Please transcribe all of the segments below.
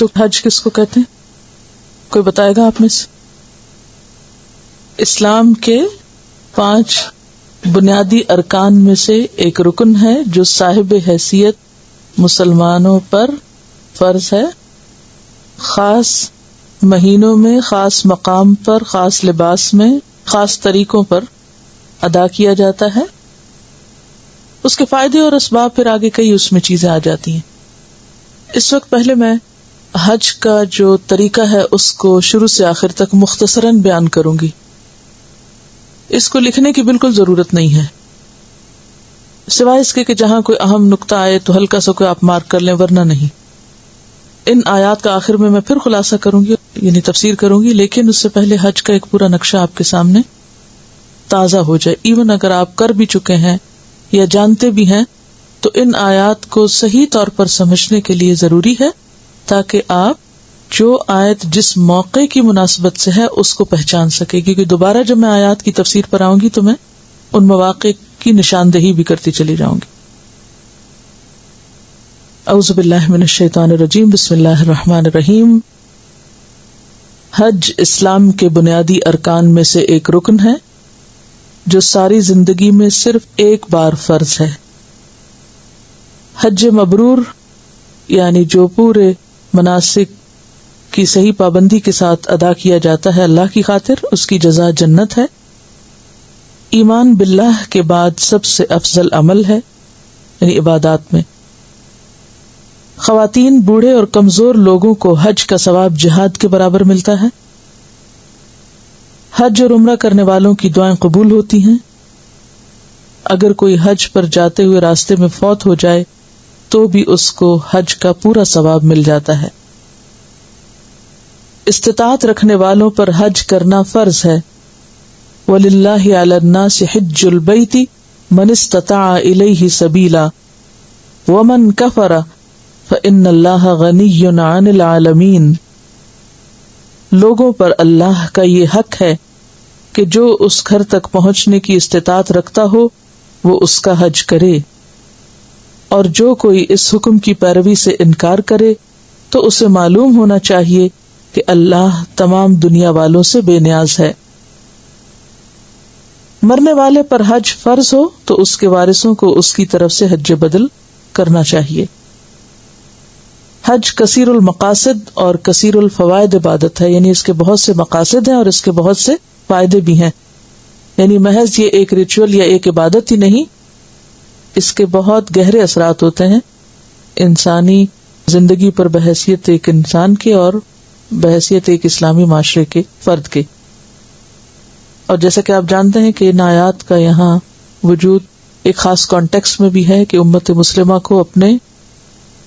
تو حج کس کو کہتے ہیں؟ کوئی بتائے گا آپ میں سے؟ اسلام کے 5 بنیادی ارکان میں سے ایک رکن ہے جو صاحب حیثیت مسلمانوں پر فرض ہے، خاص مہینوں میں، خاص مقام پر، خاص لباس میں، خاص طریقوں پر ادا کیا جاتا ہے. اس کے فائدے اور اسباب پھر آگے کئی اس میں چیزیں آ جاتی ہیں. اس وقت پہلے میں حج کا جو طریقہ ہے اس کو شروع سے آخر تک مختصراً بیان کروں گی. اس کو لکھنے کی بالکل ضرورت نہیں ہے، سوائے اس کے کہ جہاں کوئی اہم نقطہ آئے تو ہلکا سا کوئی آپ مارک کر لیں، ورنہ نہیں. ان آیات کا آخر میں پھر خلاصہ کروں گی، یعنی تفسیر کروں گی، لیکن اس سے پہلے حج کا ایک پورا نقشہ آپ کے سامنے تازہ ہو جائے. ایون اگر آپ کر بھی چکے ہیں یا جانتے بھی ہیں تو ان آیات کو صحیح طور پر سمجھنے کے لیے ضروری ہے تاکہ آپ جو آیت جس موقع کی مناسبت سے ہے اس کو پہچان سکے، کیونکہ دوبارہ جب میں آیات کی تفسیر پر آؤں گی تو میں ان مواقع کی نشاندہی بھی کرتی چلی جاؤں گی. اعوذ باللہ من الشیطان الرجیم، بسم اللہ الرحمن الرحیم. حج اسلام کے بنیادی ارکان میں سے ایک رکن ہے جو ساری زندگی میں صرف ایک بار فرض ہے. حج مبرور یعنی جو پورے مناسک کی صحیح پابندی کے ساتھ ادا کیا جاتا ہے اللہ کی خاطر، اس کی جزا جنت ہے. ایمان باللہ کے بعد سب سے افضل عمل ہے، یعنی عبادات میں. خواتین، بوڑھے اور کمزور لوگوں کو حج کا ثواب جہاد کے برابر ملتا ہے. حج اور عمرہ کرنے والوں کی دعائیں قبول ہوتی ہیں. اگر کوئی حج پر جاتے ہوئے راستے میں فوت ہو جائے تو بھی اس کو حج کا پورا ثواب مل جاتا ہے. استطاعت رکھنے والوں پر حج کرنا فرض ہے. وَلِلَّهِ عَلَى النَّاسِ حِجُّ الْبَيْتِ مَنِ اسْتَطَاعَ إِلَيْهِ سَبِيلًا وَمَنْ كَفَرَ فَإِنَّ اللَّهَ غَنِيٌّ عَنِ الْعَالَمِينَ. لوگوں پر اللہ کا یہ حق ہے کہ جو اس گھر تک پہنچنے کی استطاعت رکھتا ہو وہ اس کا حج کرے، اور جو کوئی اس حکم کی پیروی سے انکار کرے تو اسے معلوم ہونا چاہیے کہ اللہ تمام دنیا والوں سے بے نیاز ہے. مرنے والے پر حج فرض ہو تو اس کے وارثوں کو اس کی طرف سے حج بدل کرنا چاہیے. حج کثیر المقاصد اور کثیر الفوائد عبادت ہے، یعنی اس کے بہت سے مقاصد ہیں اور اس کے بہت سے فائدے بھی ہیں. یعنی محض یہ ایک ریچول یا ایک عبادت ہی نہیں، اس کے بہت گہرے اثرات ہوتے ہیں انسانی زندگی پر بحیثیت ایک انسان کے اور بحیثیت ایک اسلامی معاشرے کے فرد کے. اور جیسا کہ آپ جانتے ہیں کہ ان آیات کا یہاں وجود ایک خاص کانٹیکسٹ میں بھی ہے کہ امت مسلمہ کو اپنے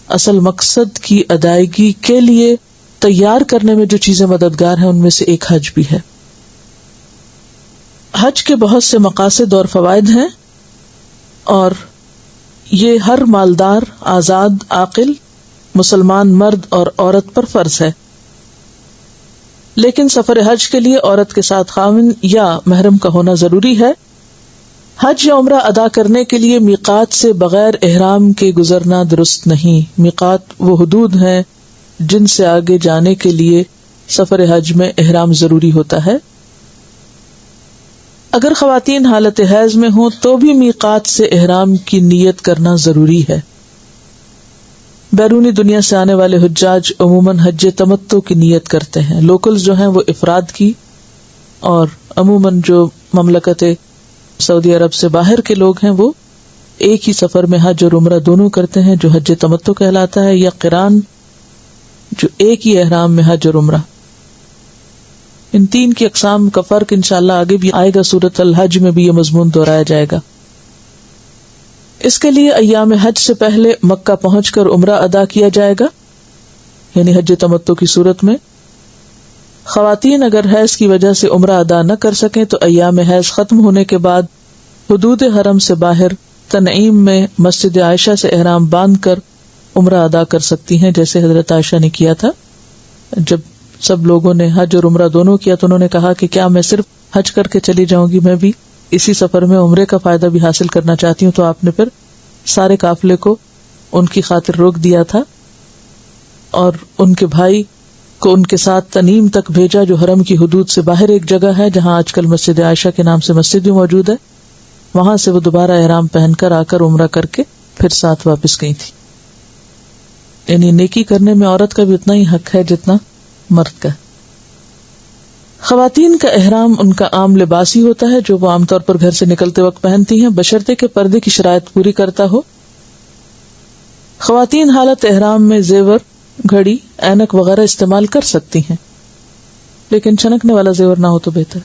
اصل مقصد کی ادائیگی کے لیے تیار کرنے میں جو چیزیں مددگار ہیں ان میں سے ایک حج بھی ہے. حج کے بہت سے مقاصد اور فوائد ہیں اور یہ ہر مالدار، آزاد، عاقل مسلمان مرد اور عورت پر فرض ہے. لیکن سفر حج کے لیے عورت کے ساتھ خاوند یا محرم کا ہونا ضروری ہے. حج یا عمرہ ادا کرنے کے لیے میقات سے بغیر احرام کے گزرنا درست نہیں. میقات وہ حدود ہیں جن سے آگے جانے کے لیے سفر حج میں احرام ضروری ہوتا ہے. اگر خواتین حالت حیض میں ہوں تو بھی میقات سے احرام کی نیت کرنا ضروری ہے. بیرونی دنیا سے آنے والے حجاج عموماً حج تمتع کی نیت کرتے ہیں. لوکلز جو ہیں وہ افراد کی، اور عموماً جو مملکت سعودی عرب سے باہر کے لوگ ہیں وہ ایک ہی سفر میں حج اور عمرہ دونوں کرتے ہیں جو حج تمتع کہلاتا ہے، یا قران جو ایک ہی احرام میں حج اور عمرہ. ان تین کی اقسام کا فرق انشاءاللہ آگے بھی آئے گا، سورۃ الحج میں بھی یہ مضمون دہرایا جائے گا. اس کے لیے ایام حج سے پہلے مکہ پہنچ کر عمرہ ادا کیا جائے گا، یعنی حج تمتع کی صورت میں. خواتین اگر حیض کی وجہ سے عمرہ ادا نہ کر سکیں تو ایام حیض ختم ہونے کے بعد حدود حرم سے باہر تنعیم میں مسجد عائشہ سے احرام باندھ کر عمرہ ادا کر سکتی ہیں، جیسے حضرت عائشہ نے کیا تھا. جب سب لوگوں نے حج اور عمرہ دونوں کیا تو انہوں نے کہا کہ کیا میں صرف حج کر کے چلی جاؤں گی، میں بھی اسی سفر میں عمرے کا فائدہ بھی حاصل کرنا چاہتی ہوں. تو آپ نے پھر سارے قافلے کو ان کی خاطر روک دیا تھا اور ان کے بھائی کو ان کے ساتھ تنیم تک بھیجا جو حرم کی حدود سے باہر ایک جگہ ہے جہاں آج کل مسجد عائشہ کے نام سے مسجد بھی موجود ہے. وہاں سے وہ دوبارہ احرام پہن کر آ کر عمرہ کر کے پھر ساتھ واپس گئی تھی. یعنی نیکی کرنے میں عورت کا بھی اتنا ہی حق ہے جتنا مرد کا. خواتین کا احرام ان کا عام لباس ہی ہوتا ہے جو وہ عام طور پر گھر سے نکلتے وقت پہنتی ہیں بشرطے کہ پردے کی شرائط پوری کرتا ہو. خواتین حالت احرام میں زیور، گھڑی، اینک وغیرہ استعمال کر سکتی ہیں لیکن چھنکنے والا زیور نہ ہو تو بہتر.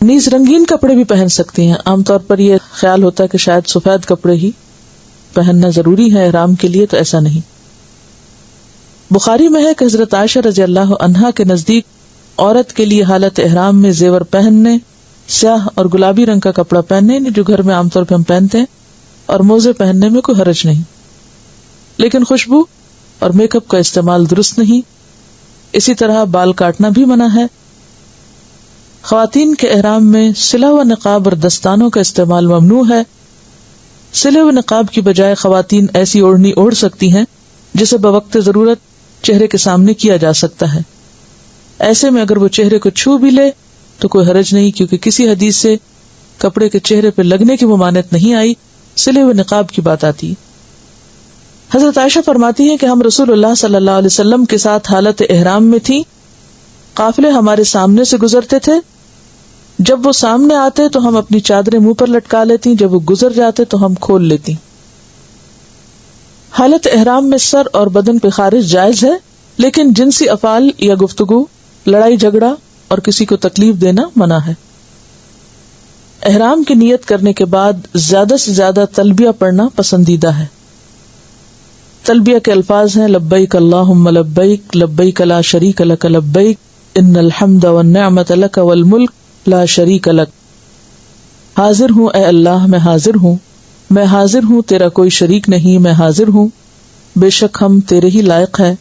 نیز رنگین کپڑے بھی پہن سکتی ہیں. عام طور پر یہ خیال ہوتا ہے کہ شاید سفید کپڑے ہی پہننا ضروری ہے احرام کے لیے، تو ایسا نہیں. بخاری میں ہے کہ حضرت عائشہ رضی اللہ عنہا کے نزدیک عورت کے لیے حالت احرام میں زیور پہننے، سیاہ اور گلابی رنگ کا کپڑا پہننے جو گھر میں عام طور پہ ہم پہنتے ہیں، اور موزے پہننے میں کوئی حرج نہیں. لیکن خوشبو اور میک اپ کا استعمال درست نہیں. اسی طرح بال کاٹنا بھی منع ہے. خواتین کے احرام میں سلا و نقاب اور دستانوں کا استعمال ممنوع ہے. سلے و نقاب کی بجائے خواتین ایسی اوڑھنی اوڑھ سکتی ہیں جسے بوقت ضرورت چہرے کے سامنے کیا جا سکتا ہے. ایسے میں اگر وہ چہرے کو چھو بھی لے تو کوئی حرج نہیں، کیونکہ کسی حدیث سے کپڑے کے چہرے پہ لگنے کی ممانعت نہیں آئی، سلے و نقاب کی بات آتی. حضرت عائشہ فرماتی ہیں کہ ہم رسول اللہ صلی اللہ علیہ وسلم کے ساتھ حالت احرام میں تھی. قافلے ہمارے سامنے سے گزرتے تھے. جب وہ سامنے آتے تو ہم اپنی چادریں منہ پر لٹکا لیتی، جب وہ گزر جاتے تو ہم کھول لیتی. حالت احرام میں سر اور بدن پہ خارج جائز ہے، لیکن جنسی افعال یا گفتگو، لڑائی جھگڑا اور کسی کو تکلیف دینا منع ہے. احرام کی نیت کرنے کے بعد زیادہ سے زیادہ تلبیہ پڑھنا پسندیدہ ہے. تلبیہ کے الفاظ ہیں لبیک اللہم لبیک، لبیک لا شریک لک لبیک، ان الحمد والنعمت لک والملک لا شریک لک. حاضر ہوں اے اللہ، میں حاضر ہوں، میں حاضر ہوں، تیرا کوئی شریک نہیں، میں حاضر ہوں، بے شک ہم تیرے ہی لائق ہیں،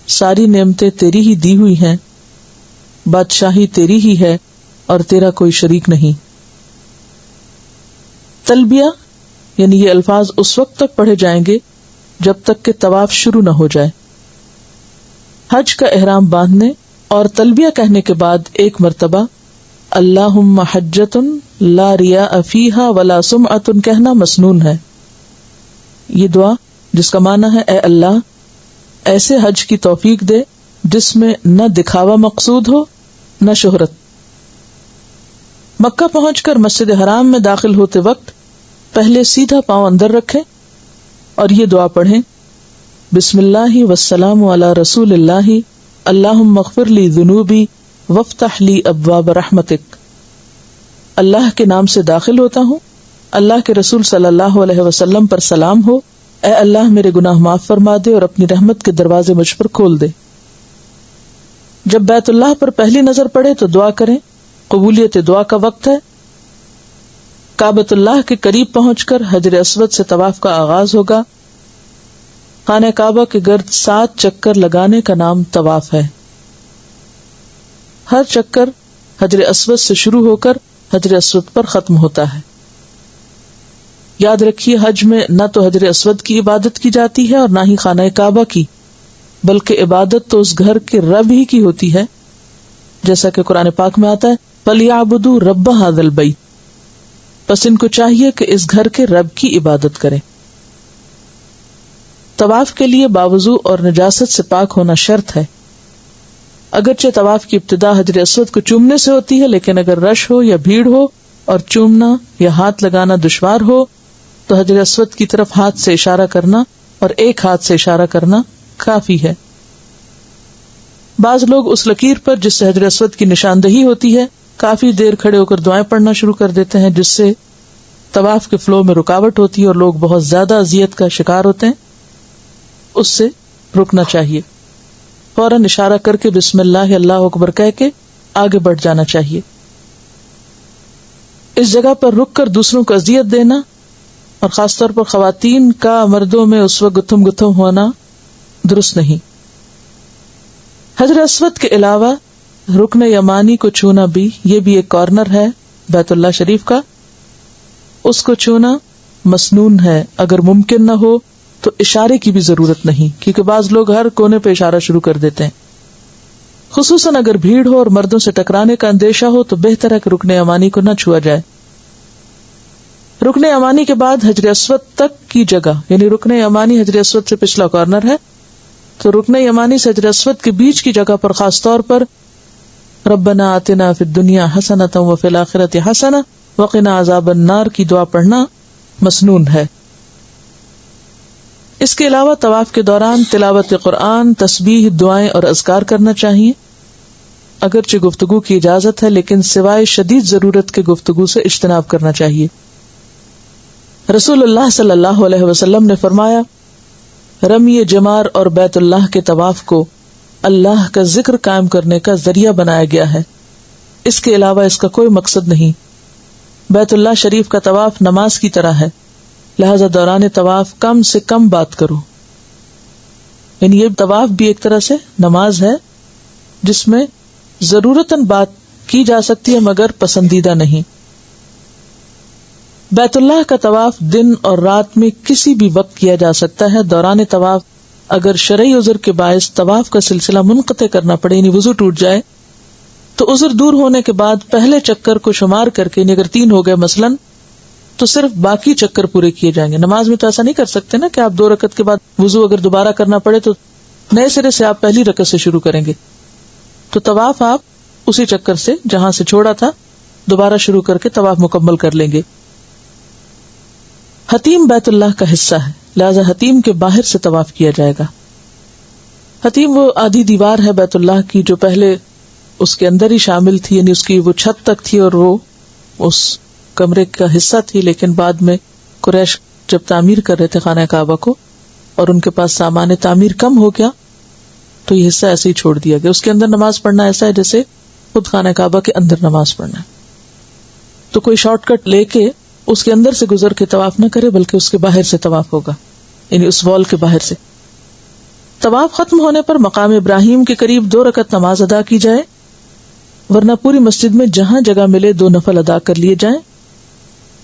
ساری نعمتیں تیری ہی دی ہوئی ہیں، بادشاہی تیری ہی ہے اور تیرا کوئی شریک نہیں. تلبیہ یعنی یہ الفاظ اس وقت تک پڑھے جائیں گے جب تک کہ طواف شروع نہ ہو جائے. حج کا احرام باندھنے اور تلبیہ کہنے کے بعد ایک مرتبہ اللہم حجۃ لا ریاء فیہا ولا سمعۃ کہنا مسنون ہے. یہ دعا جس کا معنی ہے اے اللہ ایسے حج کی توفیق دے جس میں نہ دکھاوا مقصود ہو نہ شہرت. مکہ پہنچ کر مسجد حرام میں داخل ہوتے وقت پہلے سیدھا پاؤں اندر رکھیں اور یہ دعا پڑھیں بسم اللہ والسلام علی رسول اللہ اللہم اغفر لی ذنوبی وافتح لی ابواب رحمتک. اللہ کے نام سے داخل ہوتا ہوں، اللہ کے رسول صلی اللہ علیہ وسلم پر سلام ہو، اے اللہ میرے گناہ معاف فرما دے اور اپنی رحمت کے دروازے مجھ پر کھول دے. جب بیت اللہ پر پہلی نظر پڑے تو دعا کریں، قبولیت دعا کا وقت ہے. کعبۃ اللہ کے قریب پہنچ کر حجر اسود سے طواف کا آغاز ہوگا. خانہ کعبہ کے گرد 7 چکر لگانے کا نام طواف ہے. ہر چکر حجر اسود سے شروع ہو کر حجر اسود پر ختم ہوتا ہے. یاد رکھیے حج میں نہ تو حجر اسود کی عبادت کی جاتی ہے اور نہ ہی خانہ کعبہ کی، بلکہ عبادت تو اس گھر کے رب ہی کی ہوتی ہے، جیسا کہ قرآن پاک میں آتا ہے فَلْيَعْبُدُوا رَبَّ هَذَا الْبَيْتِ، پس ان کو چاہیے کہ اس گھر کے رب کی عبادت کریں. طواف کے لیے باوضو اور نجاست سے پاک ہونا شرط ہے. اگرچہ طواف کی ابتدا حجر اسود کو چومنے سے ہوتی ہے، لیکن اگر رش ہو یا بھیڑ ہو اور چومنا یا ہاتھ لگانا دشوار ہو تو حجر اسود کی طرف ہاتھ سے اشارہ کرنا اور ایک ہاتھ سے اشارہ کرنا کافی ہے. بعض لوگ اس لکیر پر جس سے حجر اسود کی نشاندہی ہوتی ہے کافی دیر کھڑے ہو کر دعائیں پڑھنا شروع کر دیتے ہیں، جس سے طواف کے فلو میں رکاوٹ ہوتی ہے اور لوگ بہت زیادہ اذیت کا شکار ہوتے ہیں. اس سے رکنا چاہیے. فوراً اشارہ کر کے بسم اللہ اللہ اکبر کہہ کے آگے بڑھ جانا چاہیے. اس جگہ پر رک کر دوسروں کو اذیت دینا اور خاص طور پر خواتین کا مردوں میں اس وقت گتھم گتھم ہونا درست نہیں. حجر اسود کے علاوہ رکن یمانی کو چھونا بھی، یہ بھی ایک کارنر ہے بیت اللہ شریف کا، اس کو چھونا مسنون ہے. اگر ممکن نہ ہو تو اشارے کی بھی ضرورت نہیں، کیونکہ بعض لوگ ہر کونے پہ اشارہ شروع کر دیتے ہیں. خصوصاً اگر بھیڑ ہو اور مردوں سے ٹکرانے کا اندیشہ ہو تو بہتر ہے کہ رکن یمانی کو نہ چھوا جائے. رکن یمانی کے بعد حجر اسود تک کی جگہ، یعنی رکن یمانی حجر اسود سے پچھلا کارنر ہے، تو رکن یمانی سے حجر اسود کے بیچ کی جگہ پر خاص طور پر ربنا آتنا فی الدنیا حسنۃ وفی الآخرۃ حسنہ وقنا عذاب النار کی دعا پڑھنا مسنون ہے. اس کے علاوہ طواف کے دوران تلاوت قرآن، تسبیح، دعائیں اور اذکار کرنا چاہیے. اگرچہ گفتگو کی اجازت ہے لیکن سوائے شدید ضرورت کے گفتگو سے اجتناب کرنا چاہیے. رسول اللہ صلی اللہ علیہ وسلم نے فرمایا، رمی جمار اور بیت اللہ کے طواف کو اللہ کا ذکر قائم کرنے کا ذریعہ بنایا گیا ہے، اس کے علاوہ اس کا کوئی مقصد نہیں. بیت اللہ شریف کا طواف نماز کی طرح ہے، لہذا دوران طواف کم سے کم بات کرو. یعنی یہ طواف بھی ایک طرح سے نماز ہے جس میں ضرورتاً بات کی جا سکتی ہے مگر پسندیدہ نہیں. بیت اللہ کا طواف دن اور رات میں کسی بھی وقت کیا جا سکتا ہے. دوران طواف اگر شرعی عذر کے باعث طواف کا سلسلہ منقطع کرنا پڑے، یعنی وضو ٹوٹ جائے، تو عذر دور ہونے کے بعد پہلے چکر کو شمار کر کے، یعنی اگر 3 ہو گئے مثلاً، تو صرف باقی چکر پورے کیے جائیں گے. نماز میں تو ایسا نہیں کر سکتے نا کہ آپ 2 رکعت کے بعد وضو اگر دوبارہ کرنا پڑے تو نئے سرے سے آپ پہلی رکعت سے شروع کریں گے. تو طواف آپ اسی چکر سے جہاں سے چھوڑا تھا دوبارہ شروع کر کے طواف مکمل کر لیں گے. حتیم بیت اللہ کا حصہ ہے، لہذا حتیم کے باہر سے طواف کیا جائے گا. حتیم وہ آدھی دیوار ہے بیت اللہ کی جو پہلے اس کے اندر ہی شامل تھی، یعنی اس کی وہ چھت تک تھی اور وہ اس کمرے کا حصہ تھی، لیکن بعد میں قریش جب تعمیر کر رہے تھے خانہ کعبہ کو اور ان کے پاس سامان تعمیر کم ہو گیا تو یہ حصہ ایسے ہی چھوڑ دیا گیا. اس کے اندر نماز پڑھنا ایسا ہے جیسے خود خانہ کعبہ کے اندر نماز پڑھنا ہے. تو کوئی شارٹ کٹ لے کے اس کے اندر سے گزر کے طواف نہ کرے بلکہ اس کے باہر سے طواف ہوگا، یعنی اس وال کے باہر سے. طواف ختم ہونے پر مقام ابراہیم کے قریب 2 رکعت نماز ادا کی جائے، ورنہ پوری مسجد میں جہاں جگہ ملے 2 نفل ادا کر لیے جائیں.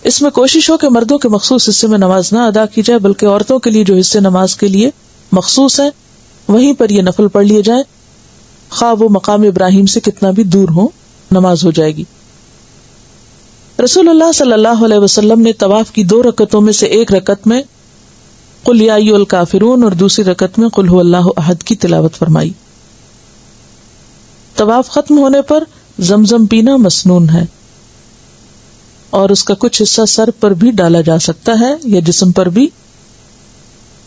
اس میں کوشش ہو کہ مردوں کے مخصوص حصے میں نماز نہ ادا کی جائے بلکہ عورتوں کے لیے جو حصے نماز کے لیے مخصوص ہے وہیں پر یہ نفل پڑھ لیے جائیں، خواہ وہ مقام ابراہیم سے کتنا بھی دور ہو، نماز ہو جائے گی. رسول اللہ صلی اللہ علیہ وسلم نے طواف کی 2 رکعتوں میں سے ایک رکعت میں قل یا ایھا الکافرون اور دوسری رکعت میں قل ھو اللہ احد کی تلاوت فرمائی. طواف ختم ہونے پر زمزم پینا مسنون ہے اور اس کا کچھ حصہ سر پر بھی ڈالا جا سکتا ہے یا جسم پر بھی.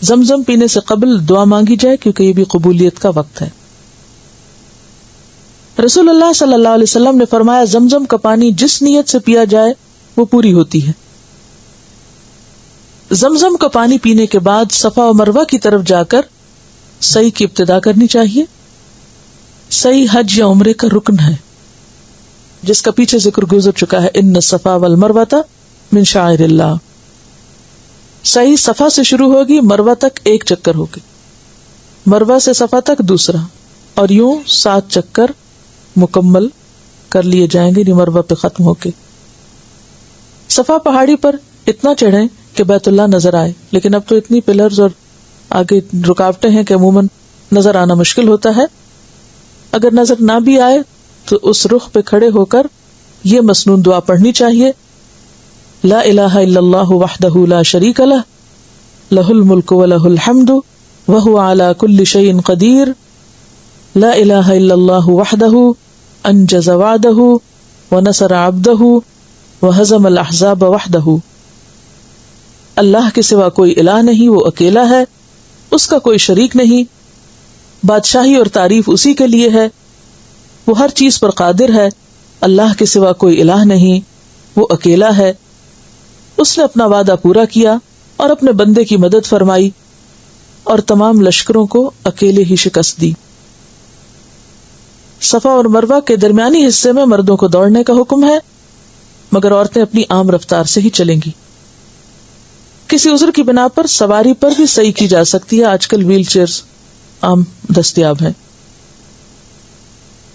زمزم پینے سے قبل دعا مانگی جائے کیونکہ یہ بھی قبولیت کا وقت ہے. رسول اللہ صلی اللہ علیہ وسلم نے فرمایا، زمزم کا پانی جس نیت سے پیا جائے وہ پوری ہوتی ہے. زمزم کا پانی پینے کے بعد صفا و مروہ کی طرف جا کر سعی کی ابتدا کرنی چاہیے. سعی حج یا عمرے کا رکن ہے جس کا پیچھے ذکر گزر چکا ہے، ان الصفا والمروۃ من شعائر اللہ. سعی صفا سے شروع ہوگی، مروہ تک 1 چکر ہوگی، مروہ سے صفا تک دوسرا، اور یوں 7 چکر مکمل کر لیے جائیں گے مروہ پہ ختم ہو کے. صفا پہاڑی پر اتنا چڑھیں کہ بیت اللہ نظر آئے، لیکن اب تو اتنی پلرز اور آگے رکاوٹیں ہیں کہ عموماً نظر آنا مشکل ہوتا ہے. اگر نظر نہ بھی آئے تو اس رخ پہ کھڑے ہو کر یہ مسنون دعا پڑھنی چاہیے، لا الہ الا اللہ وحدہ لا شریک لہ لہ الملک ولہ الحمد وہو علی کل شیء قدیر لا الہ الا اللہ وحدہ انجز وعدہ ونصر عبدہ وہزم الاحزاب وحدہ. اللہ کے سوا کوئی الہ نہیں، وہ اکیلا ہے، اس کا کوئی شریک نہیں، بادشاہی اور تعریف اسی کے لیے ہے، وہ ہر چیز پر قادر ہے. اللہ کے سوا کوئی الہ نہیں، وہ اکیلا ہے، اس نے اپنا وعدہ پورا کیا اور اپنے بندے کی مدد فرمائی اور تمام لشکروں کو اکیلے ہی شکست دی. صفا اور مروہ کے درمیانی حصے میں مردوں کو دوڑنے کا حکم ہے مگر عورتیں اپنی عام رفتار سے ہی چلیں گی. کسی عذر کی بنا پر سواری پر بھی سعی کی جا سکتی ہے، آج کل ویل چیئرز عام دستیاب ہیں.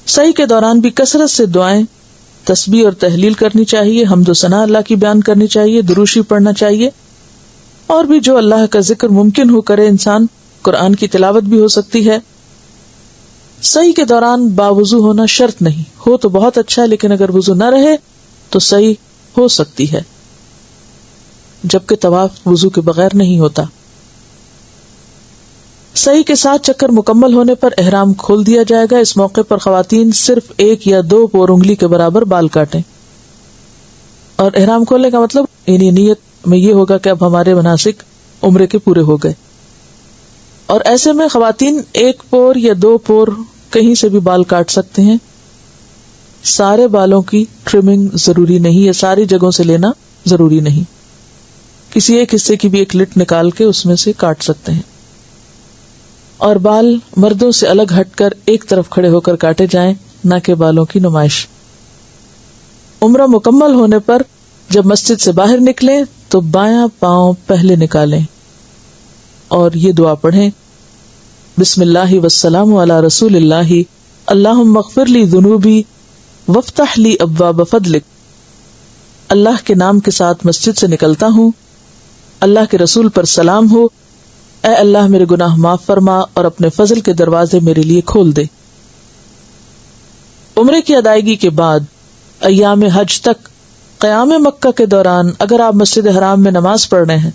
سعی کے دوران بھی کثرت سے دعائیں، تسبیح اور تحلیل کرنی چاہیے، حمد و ثنا اللہ کی بیان کرنی چاہیے، دروشی پڑھنا چاہیے. اور بھی جو اللہ کا ذکر ممکن ہو کرے انسان. قرآن کی تلاوت بھی ہو سکتی ہے. سعی کے دوران باوضو ہونا شرط نہیں ہو تو بہت اچھا ہے، لیکن اگر وضو نہ رہے تو سعی ہو سکتی ہے، جبکہ طواف وضو کے بغیر نہیں ہوتا. سعی کے 7 چکر مکمل ہونے پر احرام کھول دیا جائے گا. اس موقع پر خواتین صرف 1 یا 2 پور انگلی کے برابر بال کاٹیں. اور احرام کھولنے کا مطلب یعنی نیت میں یہ ہوگا کہ اب ہمارے مناسک عمرے کے پورے ہو گئے. اور ایسے میں خواتین 1 پور یا 2 پور کہیں سے بھی بال کاٹ سکتے ہیں. سارے بالوں کی ٹرمنگ ضروری نہیں ہے، ساری جگہوں سے لینا ضروری نہیں. کسی ایک حصے کی بھی ایک لٹ نکال کے اس میں سے کاٹ سکتے ہیں. اور بال مردوں سے الگ ہٹ کر ایک طرف کھڑے ہو کر کاٹے جائیں، نہ کہ بالوں کی نمائش. عمرہ مکمل ہونے پر جب مسجد سے باہر نکلیں تو بایاں پاؤں پہلے نکالیں اور یہ دعا پڑھیں: بسم اللہ والسلام علی رسول اللہ، اللہم اغفر لی ذنوبی وافتح لی ابواب فضلک. اللہ کے نام کے ساتھ مسجد سے نکلتا ہوں، اللہ کے رسول پر سلام ہو، اے اللہ میرے گناہ معاف فرما اور اپنے فضل کے دروازے میرے لیے کھول دے. عمرے کی ادائیگی کے بعد ایام حج تک قیام مکہ کے دوران اگر آپ مسجد حرام میں نماز پڑھ رہے ہیں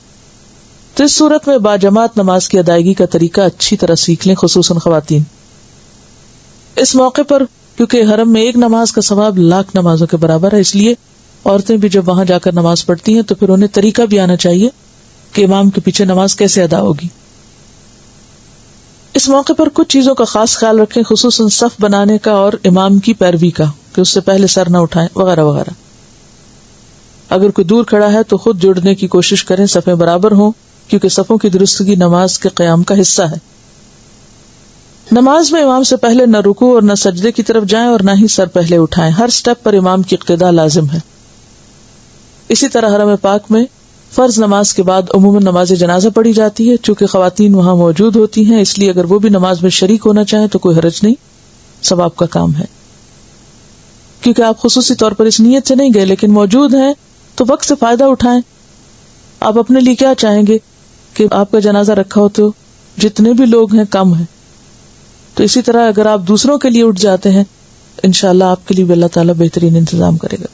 تو اس صورت میں باجماعت نماز کی ادائیگی کا طریقہ اچھی طرح سیکھ لیں، خصوصاً خواتین. اس موقع پر کیونکہ حرم میں ایک نماز کا ثواب 1,00,000 نمازوں کے برابر ہے، اس لیے عورتیں بھی جب وہاں جا کر نماز پڑھتی ہیں تو پھر انہیں طریقہ بھی آنا چاہیے کہ امام کے پیچھے نماز کیسے ادا ہوگی. اس موقع پر کچھ چیزوں کا خاص خیال رکھیں، خصوصاً صف بنانے کا اور امام کی پیروی کا، کہ اس سے پہلے سر نہ اٹھائیں وغیرہ وغیرہ. اگر کوئی دور کھڑا ہے تو خود جڑنے کی کوشش کریں، صفیں برابر ہوں، کیونکہ صفوں کی درستگی نماز کے قیام کا حصہ ہے. نماز میں امام سے پہلے نہ رکوع اور نہ سجدے کی طرف جائیں اور نہ ہی سر پہلے اٹھائیں. ہر سٹیپ پر امام کی اقتداء لازم ہے. اسی طرح حرم پاک میں فرض نماز کے بعد عموماً نماز جنازہ پڑھی جاتی ہے. چونکہ خواتین وہاں موجود ہوتی ہیں اس لیے اگر وہ بھی نماز میں شریک ہونا چاہیں تو کوئی حرج نہیں، ثواب کا کام ہے. کیونکہ آپ خصوصی طور پر اس نیت سے نہیں گئے لیکن موجود ہیں تو وقت سے فائدہ اٹھائیں. آپ اپنے لیے کیا چاہیں گے کہ آپ کا جنازہ رکھا ہو تو جتنے بھی لوگ ہیں کم ہیں، تو اسی طرح اگر آپ دوسروں کے لیے اٹھ جاتے ہیں انشاءاللہ آپ کے لیے بھی اللہ تعالیٰ بہترین انتظام کرے گا.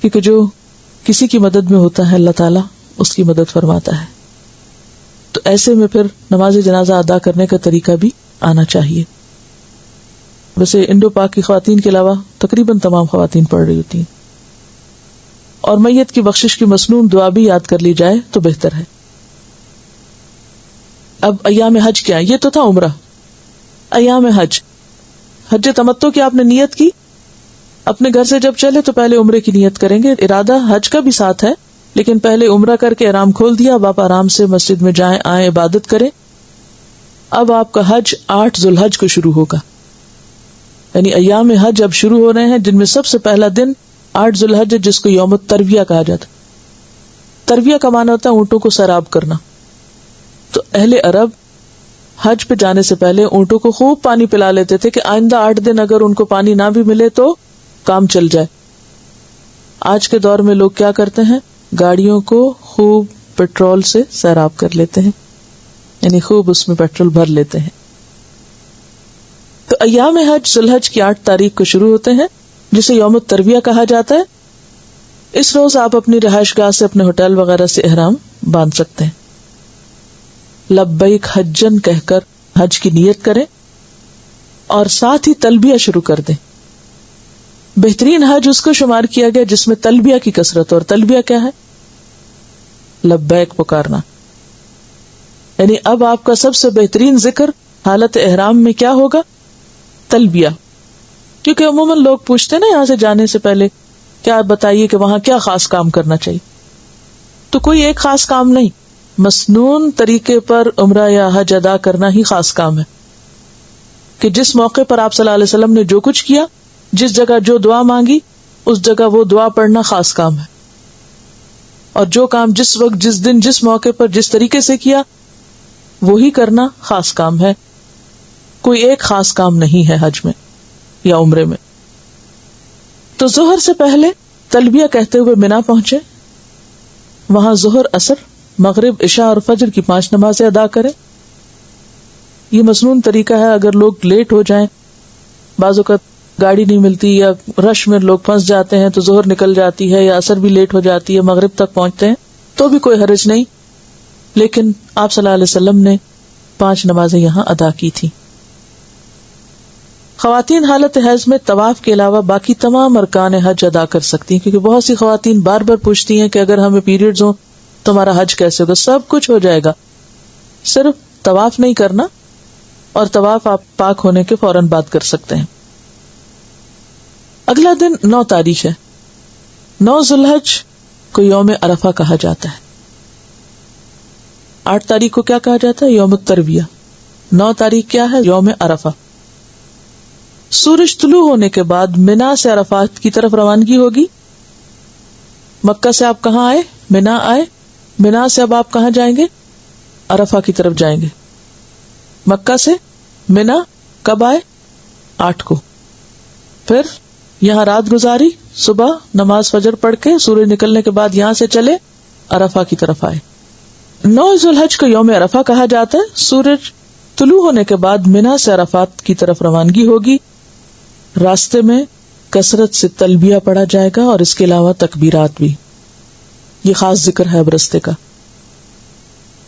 کیونکہ جو کسی کی مدد میں ہوتا ہے اللہ تعالیٰ اس کی مدد فرماتا ہے. تو ایسے میں پھر نماز جنازہ ادا کرنے کا طریقہ بھی آنا چاہیے. ویسے انڈو پاک کی خواتین کے علاوہ تقریباً تمام خواتین پڑھ رہی ہوتی ہیں. اور میت کی بخشش کی مسنون دعا بھی یاد کر لی جائے تو بہتر ہے. اب ایام حج کیا؟ یہ تو تھا عمرہ. ایام حج، حج تمتع کی آپ نے نیت کی، اپنے گھر سے جب چلے تو پہلے عمرے کی نیت کریں گے. ارادہ حج کا بھی ساتھ ہے لیکن پہلے عمرہ کر کے احرام کھول دیا. اب آپ آرام سے مسجد میں جائیں آئیں عبادت کریں. اب آپ کا حج 8 ذو الحج کو شروع ہوگا، یعنی ایام حج اب شروع ہو رہے ہیں، جن میں سب سے پہلا دن 8 ذو الحج ہے جس کو یوم الترویہ کہا جاتا. ترویہ کا معنی ہوتا ہے اونٹوں کو سیراب کرنا. تو اہل عرب حج پہ جانے سے پہلے اونٹوں کو خوب پانی پلا لیتے تھے کہ آئندہ 8 دن اگر ان کو پانی نہ بھی ملے تو کام چل جائے. آج کے دور میں لوگ کیا کرتے ہیں، گاڑیوں کو خوب پیٹرول سے سیراب کر لیتے ہیں، یعنی خوب اس میں پیٹرول بھر لیتے ہیں. تو ایام حج ذو الحج کی 8 تاریخ کو شروع ہوتے ہیں جسے یوم الترویہ کہا جاتا ہے. اس روز آپ اپنی رہائش گاہ سے اپنے ہوٹل وغیرہ سے احرام باندھ سکتے ہیں. لبیک حجن کہہ کر حج کی نیت کریں اور ساتھ ہی تلبیہ شروع کر دیں. بہترین حج اس کو شمار کیا گیا جس میں تلبیہ کی کثرت، اور تلبیہ کیا ہے؟ لبیک پکارنا. یعنی اب آپ کا سب سے بہترین ذکر حالت احرام میں کیا ہوگا؟ تلبیہ. کیونکہ عموماً لوگ پوچھتے ہیں نا یہاں سے جانے سے پہلے کیا بتائیے کہ وہاں کیا خاص کام کرنا چاہیے. تو کوئی ایک خاص کام نہیں، مسنون طریقے پر عمرہ یا حج ادا کرنا ہی خاص کام ہے. کہ جس موقع پر آپ صلی اللہ علیہ وسلم نے جو کچھ کیا، جس جگہ جو دعا مانگی اس جگہ وہ دعا پڑھنا خاص کام ہے. اور جو کام جس وقت جس دن جس موقع پر جس طریقے سے کیا وہی کرنا خاص کام ہے. کوئی ایک خاص کام نہیں ہے حج میں یا عمرے میں. تو ظہر سے پہلے تلبیہ کہتے ہوئے منا پہنچے. وہاں ظہر، عصر، مغرب، عشاء اور فجر کی 5 نمازیں ادا کرے. یہ مسنون طریقہ ہے. اگر لوگ لیٹ ہو جائیں، بعض اوقات گاڑی نہیں ملتی یا رش میں لوگ پھنس جاتے ہیں تو ظہر نکل جاتی ہے یا عصر بھی لیٹ ہو جاتی ہے، مغرب تک پہنچتے ہیں تو بھی کوئی حرج نہیں. لیکن آپ صلی اللہ علیہ وسلم نے 5 نمازیں یہاں ادا کی تھی. خواتین حالت حیض میں طواف کے علاوہ باقی تمام ارکان حج ادا کر سکتی ہیں، کیونکہ بہت سی خواتین بار بار پوچھتی ہیں کہ اگر ہمیں پیریڈز ہوں تو ہمارا حج کیسے ہوگا. سب کچھ ہو جائے گا، صرف طواف نہیں کرنا، اور طواف آپ پاک ہونے کے فوراً بعد کر سکتے ہیں. اگلا دن 9 تاریخ ہے. 9 ذوالحج کو یوم عرفہ کہا جاتا ہے. 8 تاریخ کو کیا کہا جاتا ہے؟ یوم الترویہ. 9 تاریخ کیا ہے؟ یوم عرفہ. سورج طلوع ہونے کے بعد منا سے عرفات کی طرف روانگی ہوگی. مکہ سے آپ کہاں آئے؟ منا آئے. منا سے اب آپ کہاں جائیں گے؟ عرفہ کی طرف جائیں گے. مکہ سے منا کب آئے؟ 8 کو. پھر یہاں رات گزاری، صبح نماز فجر پڑھ کے سورج نکلنے کے بعد یہاں سے چلے عرفہ کی طرف آئے. 9 ذوالحج کو یوم عرفہ کہا جاتا ہے. سورج طلوع ہونے کے بعد منا سے عرفات کی طرف روانگی ہوگی. راستے میں کثرت سے تلبیہ پڑھا جائے گا اور اس کے علاوہ تکبیرات بھی. یہ خاص ذکر ہے اب راستے کا.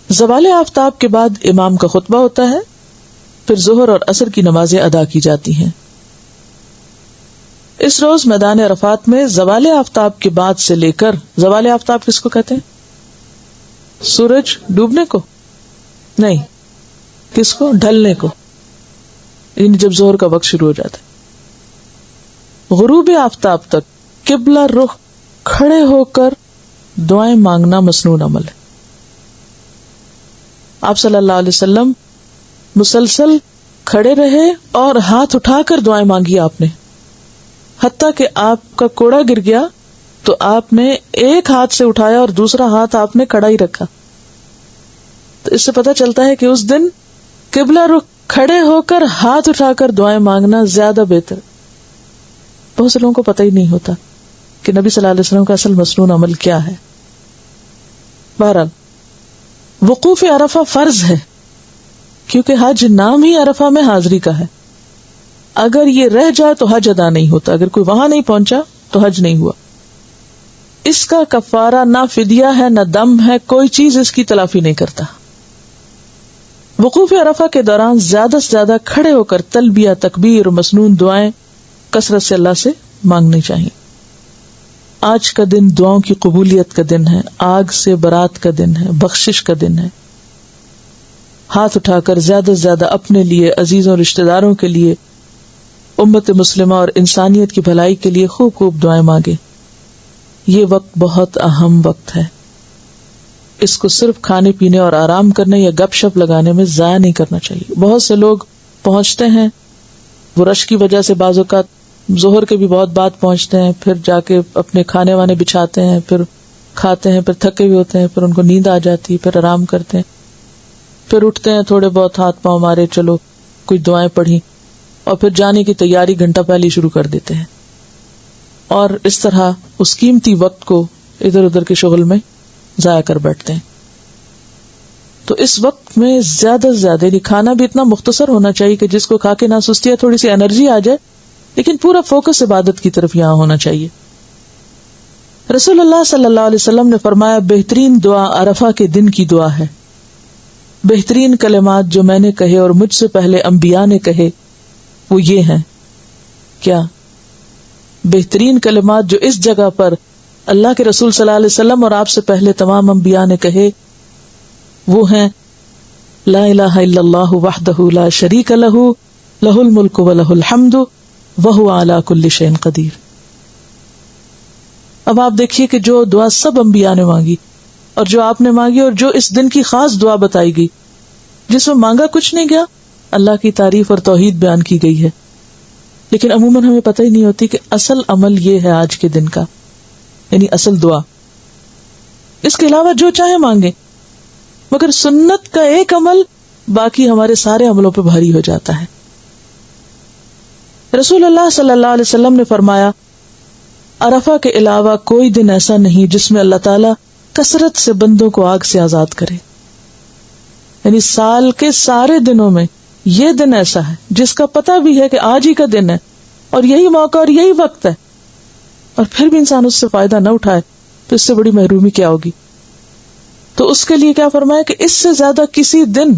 زوال آفتاب کے بعد امام کا خطبہ ہوتا ہے. پھر ظہر اور عصر کی نمازیں ادا کی جاتی ہیں. اس روز میدان عرفات میں زوال آفتاب کے بعد سے لے کر، زوال آفتاب کس کو کہتے ہیں؟ سورج ڈوبنے کو نہیں، کس کو؟ ڈھلنے کو، یعنی جب ظہر کا وقت شروع ہو جاتا ہے. غروب آفتاب تک قبلہ رخ کھڑے ہو کر دعائیں مانگنا مسنون عمل ہے. آپ صلی اللہ علیہ وسلم مسلسل کھڑے رہے اور ہاتھ اٹھا کر دعائیں مانگی آپ نے، حتیٰ کہ آپ کا کوڑا گر گیا تو آپ نے ایک ہاتھ سے اٹھایا اور دوسرا ہاتھ آپ نے کھڑا ہی رکھا. تو اس سے پتہ چلتا ہے کہ اس دن قبلہ رخ کھڑے ہو کر ہاتھ اٹھا کر دعائیں مانگنا زیادہ بہتر. بہت سے لوگوں کو پتہ ہی نہیں ہوتا کہ نبی صلی اللہ علیہ وسلم کا اصل مسنون عمل کیا ہے. بہرحال وقوف عرفہ فرض ہے، کیونکہ حج نام ہی عرفہ میں حاضری کا ہے. اگر یہ رہ جائے تو حج ادا نہیں ہوتا. اگر کوئی وہاں نہیں پہنچا تو حج نہیں ہوا. اس کا کفارہ نہ فدیہ ہے نہ دم ہے، کوئی چیز اس کی تلافی نہیں کرتا. وقوف عرفہ کے دوران زیادہ سے زیادہ کھڑے ہو کر تلبیہ، تکبیر اور مسنون دعائیں کثرت سے اللہ سے مانگنی چاہیے. آج کا دن دعاؤں کی قبولیت کا دن ہے، آگ سے برات کا دن ہے، بخشش کا دن ہے. ہاتھ اٹھا کر زیادہ سے زیادہ اپنے لیے، عزیزوں، رشتہ داروں کے لیے، امت مسلمہ اور انسانیت کی بھلائی کے لیے خوب خوب دعائیں مانگے. یہ وقت بہت اہم وقت ہے. اس کو صرف کھانے پینے اور آرام کرنے یا گپ شپ لگانے میں ضائع نہیں کرنا چاہیے. بہت سے لوگ پہنچتے ہیں، وہ رش کی وجہ سے بعض اوقات ظہر کے بھی بہت بعد پہنچتے ہیں، پھر جا کے اپنے کھانے وانے بچھاتے ہیں، پھر کھاتے ہیں، پھر تھکے ہوئے ہوتے ہیں، پھر ان کو نیند آ جاتی ہے، پھر آرام کرتے ہیں، پھر اٹھتے ہیں، تھوڑے بہت ہاتھ پاؤں مارے، چلو کچھ دعائیں پڑھی، اور پھر جانے کی تیاری گھنٹہ پہلے شروع کر دیتے ہیں. اور اس طرح اس قیمتی وقت کو ادھر ادھر کے شغل میں ضائع کر بیٹھتے ہیں. تو اس وقت میں زیادہ سے زیادہ کھانا بھی اتنا مختصر ہونا چاہیے کہ جس کو کھا کے نہ سستی ہے، تھوڑی سی انرجی آ جائے، لیکن پورا فوکس عبادت کی طرف یہاں ہونا چاہیے. رسول اللہ صلی اللہ علیہ وسلم نے فرمایا، بہترین دعا عرفہ کے دن کی دعا ہے. بہترین کلمات جو میں نے کہے اور مجھ سے پہلے انبیاء نے کہے وہ یہ ہیں. کیا؟ بہترین کلمات جو اس جگہ پر اللہ کے رسول صلی اللہ علیہ وسلم اور آپ سے پہلے تمام انبیاء نے کہے وہ ہیں: لا الہ الا اللہ وحدہ لا شریک لہ، لہ الملک و لہ الحمد وہو علی کل شیء قدیر. اب آپ دیکھیے کہ جو دعا سب انبیاء نے مانگی اور جو آپ نے مانگی اور جو اس دن کی خاص دعا بتائی گئی، جس میں مانگا کچھ نہیں گیا، اللہ کی تعریف اور توحید بیان کی گئی ہے. لیکن عموماً ہمیں پتہ ہی نہیں ہوتی کہ اصل عمل یہ ہے آج کے دن کا، یعنی اصل دعا. اس کے علاوہ جو چاہے مانگے، مگر سنت کا ایک عمل باقی ہمارے سارے عملوں پہ بھاری ہو جاتا ہے. رسول اللہ صلی اللہ علیہ وسلم نے فرمایا، عرفہ کے علاوہ کوئی دن ایسا نہیں جس میں اللہ تعالیٰ کثرت سے بندوں کو آگ سے آزاد کرے. یعنی سال کے سارے دنوں میں یہ دن ایسا ہے جس کا پتہ بھی ہے کہ آج ہی کا دن ہے اور یہی موقع اور یہی وقت ہے, اور پھر بھی انسان اس سے فائدہ نہ اٹھائے تو اس سے بڑی محرومی کیا ہوگی. تو اس کے لیے کیا فرمایا کہ اس سے زیادہ کسی دن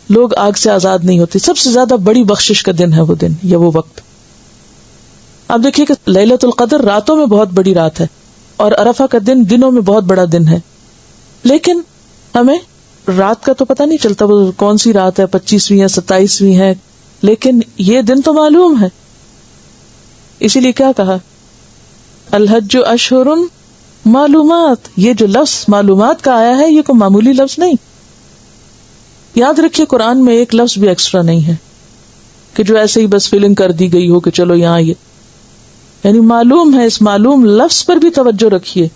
لوگ آگ سے آزاد نہیں ہوتے. سب سے زیادہ بڑی بخشش کا دن ہے وہ دن یا وہ وقت. آپ دیکھیے کہ لیلۃ القدر راتوں میں بہت بڑی رات ہے اور عرفہ کا دن دنوں میں بہت بڑا دن ہے, لیکن ہمیں رات کا تو پتہ نہیں چلتا وہ کون سی رات ہے, 25ویں ہے 27ویں ہے, لیکن یہ دن تو معلوم ہے. اسی لیے کیا کہا, الحج اشہر معلومات. یہ جو لفظ معلومات کا آیا ہے یہ کوئی معمولی لفظ نہیں. یاد رکھیے قرآن میں ایک لفظ بھی ایکسٹرا نہیں ہے کہ جو ایسے ہی بس فلنگ کر دی گئی ہو کہ چلو یہاں یہ, یعنی معلوم ہے. اس معلوم لفظ پر بھی توجہ رکھیے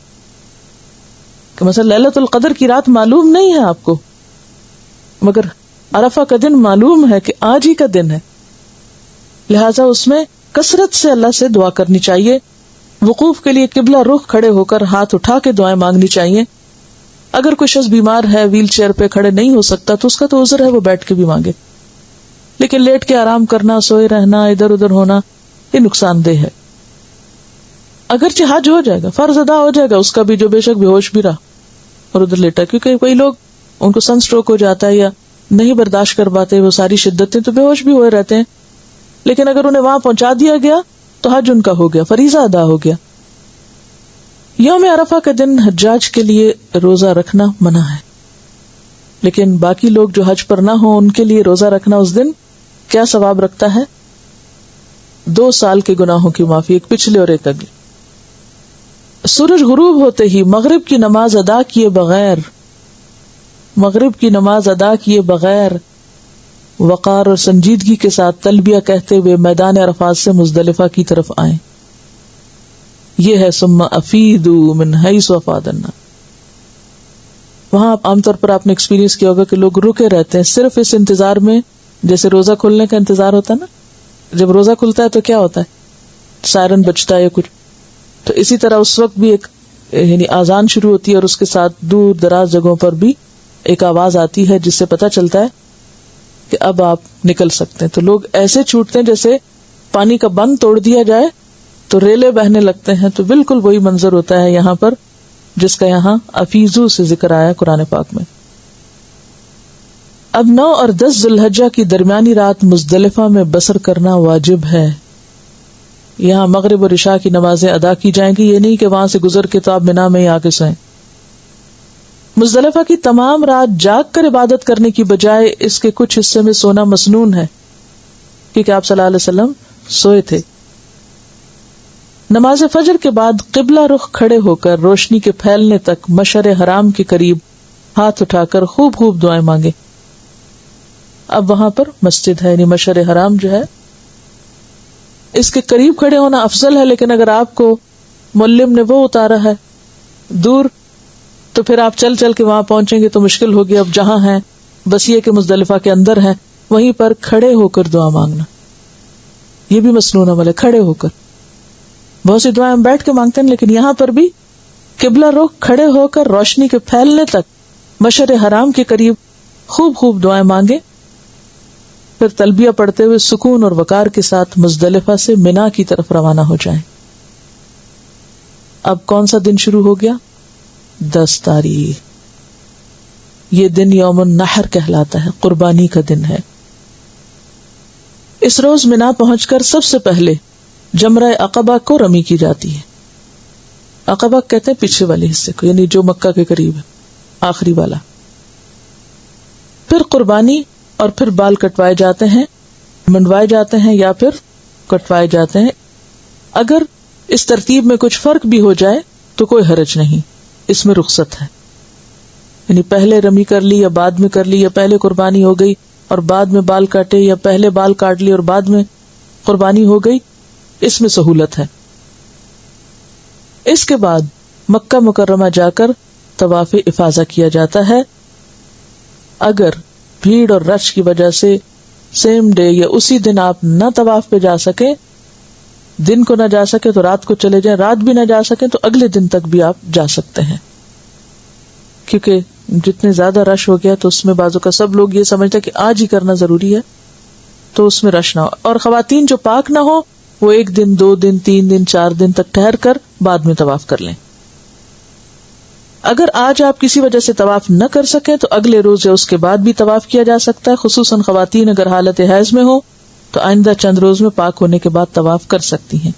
کہ مثلا لیلۃ القدر کی رات معلوم نہیں ہے آپ کو, مگر عرفہ کا دن معلوم ہے کہ آج ہی کا دن ہے. لہذا اس میں کثرت سے اللہ سے دعا کرنی چاہیے. وقوف کے لیے قبلہ رخ کھڑے ہو کر ہاتھ اٹھا کے دعائیں مانگنی چاہیے. اگر کوئی شخص بیمار ہے, ویل چیئر پہ کھڑے نہیں ہو سکتا, تو اس کا تو عذر ہے, وہ بیٹھ کے بھی مانگے. لیکن لیٹ کے آرام کرنا, سوئے رہنا, ادھر ادھر ہونا, یہ نقصان دہ ہے. اگرچہ حج ہو جائے گا, فرض ادا ہو جائے گا اس کا بھی, جو بے شک بے ہوش بھی رہا اور ادھر لیٹا, کیونکہ کوئی لوگ ان کو سن اسٹروک ہو جاتا ہے یا نہیں برداشت کر پاتے وہ ساری شدتیں, تو بے ہوش بھی ہوئے رہتے ہیں. لیکن اگر انہیں وہاں پہنچا دیا گیا تو حج ان کا ہو گیا, فریضہ ادا ہو گیا. یوم عرفہ کے دن حجاج کے لیے روزہ رکھنا منع ہے, لیکن باقی لوگ جو حج پر نہ ہوں ان کے لیے روزہ رکھنا اس دن کیا ثواب رکھتا ہے؟ 2 سال کے گناہوں کی معافی, ایک پچھلے اور ایک اگلے. سورج غروب ہوتے ہی مغرب کی نماز ادا کیے بغیر وقار اور سنجیدگی کے ساتھ تلبیہ کہتے ہوئے میدان عرفات سے مزدلفہ کی طرف آئیں. یہ ہے ثم افیدوا من حیث افاض الناس. وہاں عام طور پر آپ نے ایکسپیرینس کیا ہوگا کہ لوگ رکے رہتے ہیں صرف اس انتظار میں, جیسے روزہ کھلنے کا انتظار ہوتا ہے نا, جب روزہ کھلتا ہے تو کیا ہوتا ہے, سائرن بجتا ہے یا کچھ, تو اسی طرح اس وقت بھی ایک یعنی آذان شروع ہوتی ہے اور اس کے ساتھ دور دراز جگہوں پر بھی ایک آواز آتی ہے جس سے پتہ چلتا ہے کہ اب آپ نکل سکتے ہیں. تو لوگ ایسے چھوٹتے ہیں جیسے پانی کا بند توڑ دیا جائے تو ریلے بہنے لگتے ہیں. تو بالکل وہی منظر ہوتا ہے یہاں پر جس کا یہاں افیزو سے ذکر آیا قرآن پاک میں. اب 9 اور 10 ذی الحجہ کی درمیانی رات مزدلفہ میں بسر کرنا واجب ہے. یہاں مغرب اور عشاء کی نمازیں ادا کی جائیں گی, یہ نہیں کہ وہاں سے گزر کے تو آپ منا میں ہی آ کے سوئیں. مزدلفہ کی تمام رات جاگ کر عبادت کرنے کی بجائے اس کے کچھ حصے میں سونا مسنون ہے, کیونکہ آپ صلی اللہ علیہ وسلم سوئے تھے. نماز فجر کے بعد قبلہ رخ کھڑے ہو کر روشنی کے پھیلنے تک مشعر حرام کے قریب ہاتھ اٹھا کر خوب خوب دعائیں مانگے. اب وہاں پر مسجد ہے, یعنی مشعر حرام جو ہے اس کے قریب کھڑے ہونا افضل ہے, لیکن اگر آپ کو معلم نے وہ اتارا ہے دور تو پھر آپ چل چل کے وہاں پہنچیں گے تو مشکل ہوگی. اب جہاں ہیں بس یہ کہ مزدلفہ کے اندر ہیں وہیں پر کھڑے ہو کر دعا مانگنا, یہ بھی مسنون عمل ہے, کھڑے ہو کر. بہت سی دعائیں ہم بیٹھ کے مانگتے ہیں, لیکن یہاں پر بھی قبلہ رخ کھڑے ہو کر روشنی کے پھیلنے تک مشعر حرام کے قریب خوب خوب دعائیں مانگے, پھر تلبیہ پڑھتے ہوئے سکون اور وقار کے ساتھ مزدلفہ سے منا کی طرف روانہ ہو جائیں. اب کون سا دن شروع ہو گیا؟ 10 تاریخ. یہ دن یوم النحر کہلاتا ہے, قربانی کا دن ہے. اس روز منا پہنچ کر سب سے پہلے جمرہ عقبہ کو رمی کی جاتی ہے. عقبہ کہتے ہیں پیچھے والے حصے کو, یعنی جو مکہ کے قریب ہے, آخری والا. پھر قربانی اور پھر بال کٹوائے جاتے ہیں, منڈوائے جاتے ہیں یا پھر کٹوائے جاتے ہیں. اگر اس ترتیب میں کچھ فرق بھی ہو جائے تو کوئی حرج نہیں, اس میں رخصت ہے. یعنی پہلے رمی کر لی یا بعد میں کر لی, یا پہلے قربانی ہو گئی اور بعد میں بال کاٹے, یا پہلے بال کاٹ لی اور بعد میں قربانی ہو گئی, اس میں سہولت ہے. اس کے بعد مکہ مکرمہ جا کر طواف افاضہ کیا جاتا ہے. اگر بھیڑ اور رش کی وجہ سے سیم ڈے یا اسی دن آپ نہ طواف پہ جا سکے, دن کو نہ جا سکے تو رات کو چلے جائیں, رات بھی نہ جا سکے تو اگلے دن تک بھی آپ جا سکتے ہیں. کیونکہ جتنے زیادہ رش ہو گیا تو اس میں بعضوں کا سب لوگ یہ سمجھتے کہ آج ہی کرنا ضروری ہے، تو اس میں رش نہ ہو. اور خواتین جو پاک نہ ہو وہ 1 دن 2 دن 3 دن 4 دن تک ٹھہر کر بعد میں طواف کر لیں. اگر آج آپ کسی وجہ سے طواف نہ کر سکیں تو اگلے روز یا اس کے بعد بھی طواف کیا جا سکتا ہے. خصوصاً خواتین اگر حالت حیض میں ہو تو آئندہ چند روز میں پاک ہونے کے بعد طواف کر سکتی ہیں.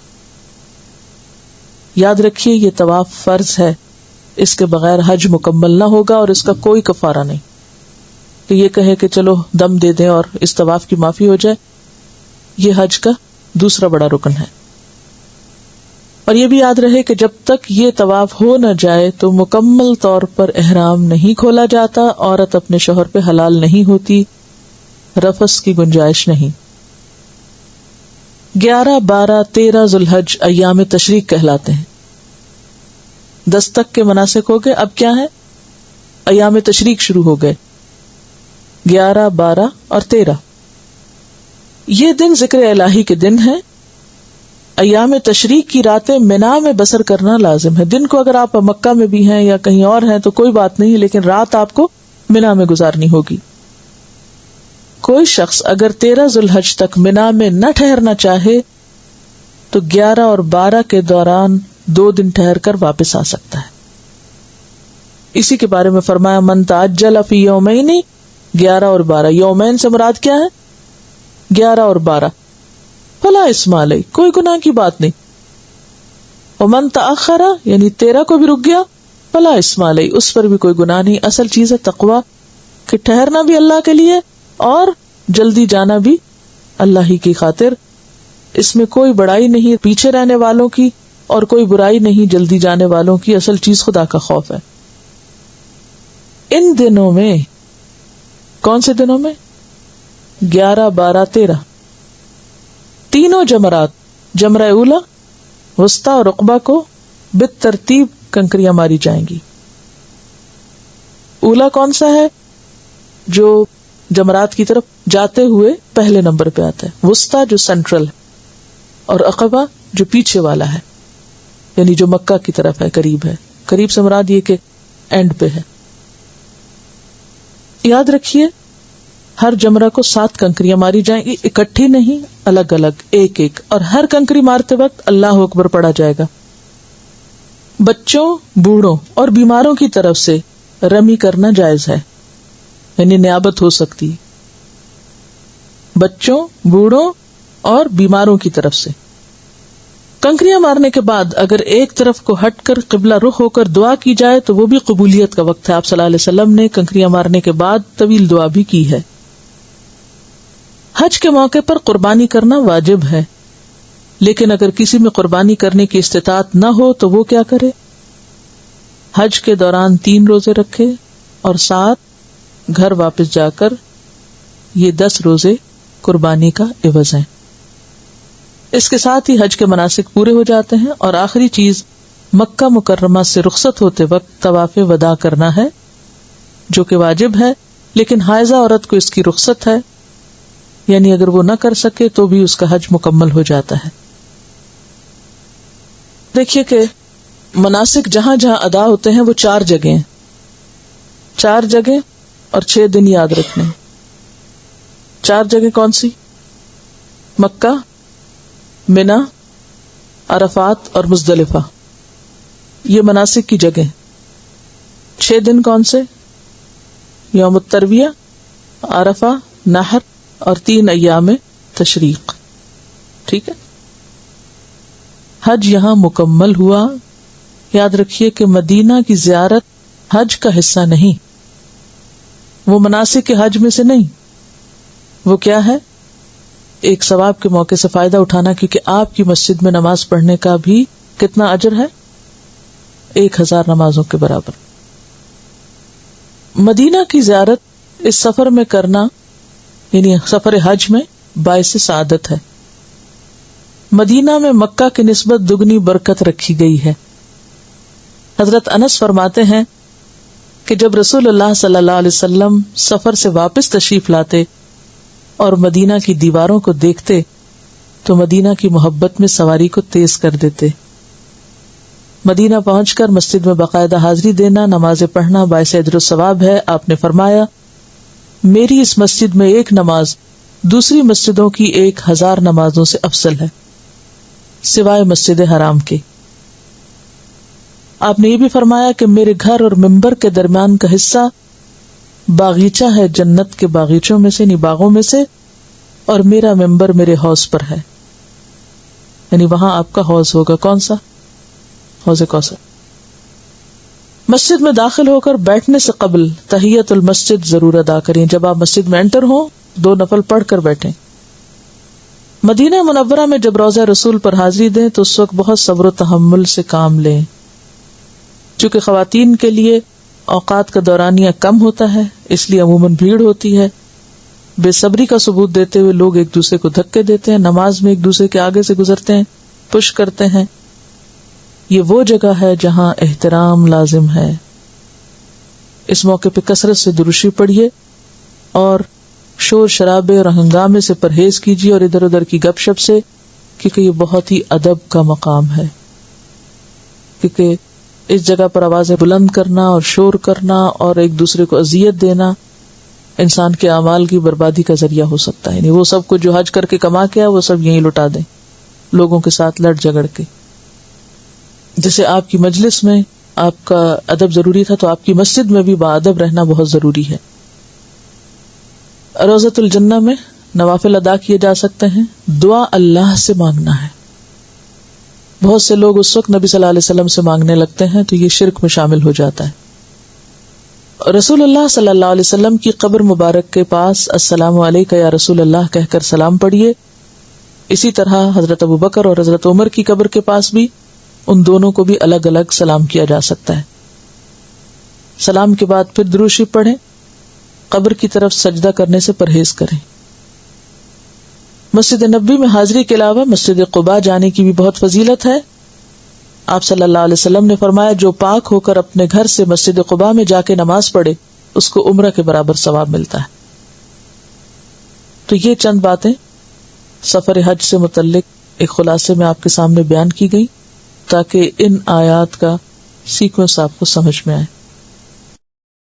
یاد رکھیے یہ طواف فرض ہے، اس کے بغیر حج مکمل نہ ہوگا، اور اس کا کوئی کفارہ نہیں کہ یہ کہے کہ چلو دم دے دیں اور اس طواف کی معافی ہو جائے. یہ حج کا دوسرا بڑا رکن ہے. اور یہ بھی یاد رہے کہ جب تک یہ طواف ہو نہ جائے تو مکمل طور پر احرام نہیں کھولا جاتا، عورت اپنے شوہر پہ حلال نہیں ہوتی، رفث کی گنجائش نہیں. 11، 12، 13 ذوالحج ایام تشریق کہلاتے ہیں. 10 تک کے مناسک ہو گئے، اب کیا ہے؟ ایام تشریق شروع ہو گئے. 11، 12 اور 13 یہ دن ذکر الہی کے دن ہیں. ایام تشریق کی راتیں منا میں بسر کرنا لازم ہے. دن کو اگر آپ مکہ میں بھی ہیں یا کہیں اور ہیں تو کوئی بات نہیں، لیکن رات آپ کو منا میں گزارنی ہوگی. کوئی شخص اگر 13 ذوالحج تک منا میں نہ ٹھہرنا چاہے تو 11 اور 12 کے دوران 2 دن ٹھہر کر واپس آ سکتا ہے. اسی کے بارے میں فرمایا من تعجل فی یومین، 11 اور 12. یومین سے مراد کیا ہے؟ 11 اور 12. فلا اسم علیہ، کوئی گناہ کی بات نہیں. ومن تأخر یعنی 13 کو بھی رک گیا، فلا اسم علیہ، اس پر بھی کوئی گناہ نہیں. اصل چیز ہے تقوی، کہ ٹھہرنا بھی اللہ کے لیے اور جلدی جانا بھی اللہ ہی کی خاطر. اس میں کوئی بڑائی نہیں پیچھے رہنے والوں کی اور کوئی برائی نہیں جلدی جانے والوں کی. اصل چیز خدا کا خوف ہے. ان دنوں میں، کون سے دنوں میں؟ 11، 12، 13 تینوں جمرات، جمرہ اولا، وسطی اور عقبہ کو بالترتیب کنکریاں ماری جائیں گی. اولا کون سا ہے؟ جو جمرات کی طرف جاتے ہوئے پہلے نمبر پہ آتا ہے. وسطی جو سینٹرل ہے، اور عقبہ جو پیچھے والا ہے، یعنی جو مکہ کی طرف ہے، قریب ہے. قریب سے مراد یہ کہ اینڈ پہ ہے. یاد رکھیے ہر جمرہ کو 7 کنکریاں ماری جائیں گی، اکٹھی نہیں، الگ الگ ایک ایک. اور ہر کنکری مارتے وقت اللہ اکبر پڑھا جائے گا. بچوں، بوڑھوں اور بیماروں کی طرف سے رمی کرنا جائز ہے، یعنی نیابت ہو سکتی. بچوں، بوڑھوں اور بیماروں کی طرف سے. کنکریاں مارنے کے بعد اگر ایک طرف کو ہٹ کر قبلہ رخ ہو کر دعا کی جائے تو وہ بھی قبولیت کا وقت ہے. آپ صلی اللہ علیہ وسلم نے کنکریاں مارنے کے بعد طویل دعا بھی کی ہے. حج کے موقع پر قربانی کرنا واجب ہے، لیکن اگر کسی میں قربانی کرنے کی استطاعت نہ ہو تو وہ کیا کرے؟ حج کے دوران 3 روزے رکھے اور 7 گھر واپس جا کر یہ 10 روزے قربانی کا عوض ہیں. اس کے ساتھ ہی حج کے مناسک پورے ہو جاتے ہیں. اور آخری چیز مکہ مکرمہ سے رخصت ہوتے وقت طواف وداع کرنا ہے، جو کہ واجب ہے، لیکن حائضہ عورت کو اس کی رخصت ہے، یعنی اگر وہ نہ کر سکے تو بھی اس کا حج مکمل ہو جاتا ہے. دیکھیے کہ مناسک جہاں جہاں ادا ہوتے ہیں وہ 4 جگہیں ہیں. 4 جگہ اور 6 دن یاد رکھنے. 4 جگہ کون سی؟ مکہ، منا، عرفات اور مزدلفہ، یہ مناسک کی جگہ. 6 دن کون سے؟ یوم الترویہ، عرفہ، نحر اور 3 ایام تشریق. ٹھیک ہے. حج یہاں مکمل ہوا. یاد رکھیے کہ مدینہ کی زیارت حج کا حصہ نہیں، وہ مناسک کے حج میں سے نہیں. وہ کیا ہے؟ ایک ثواب کے موقع سے فائدہ اٹھانا، کیونکہ آپ کی مسجد میں نماز پڑھنے کا بھی کتنا اجر ہے؟ 1000 نمازوں کے برابر. مدینہ کی زیارت اس سفر میں کرنا، یعنی سفر حج میں، باعث سعادت ہے. مدینہ میں مکہ کی نسبت دگنی برکت رکھی گئی ہے. حضرت انس فرماتے ہیں کہ جب رسول اللہ صلی اللہ علیہ وسلم سفر سے واپس تشریف لاتے اور مدینہ کی دیواروں کو دیکھتے تو مدینہ کی محبت میں سواری کو تیز کر دیتے. مدینہ پہنچ کر مسجد میں باقاعدہ حاضری دینا، نمازیں پڑھنا باعث اجر و ثواب ہے۔ آپ نے فرمایا میری اس مسجد میں ایک نماز دوسری مسجدوں کی 1000 نمازوں سے افضل ہے سوائے مسجد حرام کے۔ آپ نے یہ بھی فرمایا کہ میرے گھر اور ممبر کے درمیان کا حصہ باغیچہ ہے جنت کے باغیچوں میں سے، یعنی باغوں میں سے، اور میرا ممبر میرے حوض پر ہے، یعنی وہاں آپ کا حوض ہوگا۔ کون سا؟ حوض کوثر۔ مسجد میں داخل ہو کر بیٹھنے سے قبل تحیت المسجد ضرور ادا کریں۔ جب آپ مسجد میں انٹر ہوں 2 نفل پڑھ کر بیٹھیں۔ مدینہ منورہ میں جب روضہ رسول پر حاضری دیں تو اس وقت بہت صبر و تحمل سے کام لیں، چونکہ خواتین کے لیے اوقات کا دورانیہ کم ہوتا ہے، اس لیے عموماً بھیڑ ہوتی ہے۔ بے صبری کا ثبوت دیتے ہوئے لوگ ایک دوسرے کو دھکے دیتے ہیں، نماز میں ایک دوسرے کے آگے سے گزرتے ہیں، پش کرتے ہیں۔ یہ وہ جگہ ہے جہاں احترام لازم ہے۔ اس موقع پہ کثرت سے درشی پڑھیے اور شور شرابے اور ہنگامے سے پرہیز کیجیے اور ادھر ادھر کی گپ شپ سے، کیونکہ یہ بہت ہی ادب کا مقام ہے۔ کیونکہ اس جگہ پر آوازیں بلند کرنا اور شور کرنا اور ایک دوسرے کو اذیت دینا انسان کے اعمال کی بربادی کا ذریعہ ہو سکتا ہے۔ یعنی وہ سب کو جو حج کر کے کما کے وہ سب یہیں لٹا دیں لوگوں کے ساتھ لڑ جگڑ کے۔ جیسے آپ کی مجلس میں آپ کا ادب ضروری تھا، تو آپ کی مسجد میں بھی باادب رہنا بہت ضروری ہے۔ روضۃ الجنہ میں نوافل ادا کیے جا سکتے ہیں، دعا اللہ سے مانگنا ہے۔ بہت سے لوگ اس وقت نبی صلی اللہ علیہ وسلم سے مانگنے لگتے ہیں تو یہ شرک میں شامل ہو جاتا ہے۔ رسول اللہ صلی اللہ علیہ وسلم کی قبر مبارک کے پاس السلام علیکہ یا رسول اللہ کہہ کر سلام پڑھیے۔ اسی طرح حضرت ابوبکر اور حضرت عمر کی قبر کے پاس بھی ان دونوں کو بھی الگ الگ سلام کیا جا سکتا ہے۔ سلام کے بعد پھر درود شریف پڑھیں، قبر کی طرف سجدہ کرنے سے پرہیز کریں۔ مسجد نبوی میں حاضری کے علاوہ مسجد قباء جانے کی بھی بہت فضیلت ہے۔ آپ صلی اللہ علیہ وسلم نے فرمایا جو پاک ہو کر اپنے گھر سے مسجد قباء میں جا کے نماز پڑھے اس کو عمرہ کے برابر ثواب ملتا ہے۔ تو یہ چند باتیں سفر حج سے متعلق ایک خلاصے میں آپ کے سامنے بیان کی گئی تاکہ ان آیات کا سیکوینس آپ کو سمجھ میں آئے۔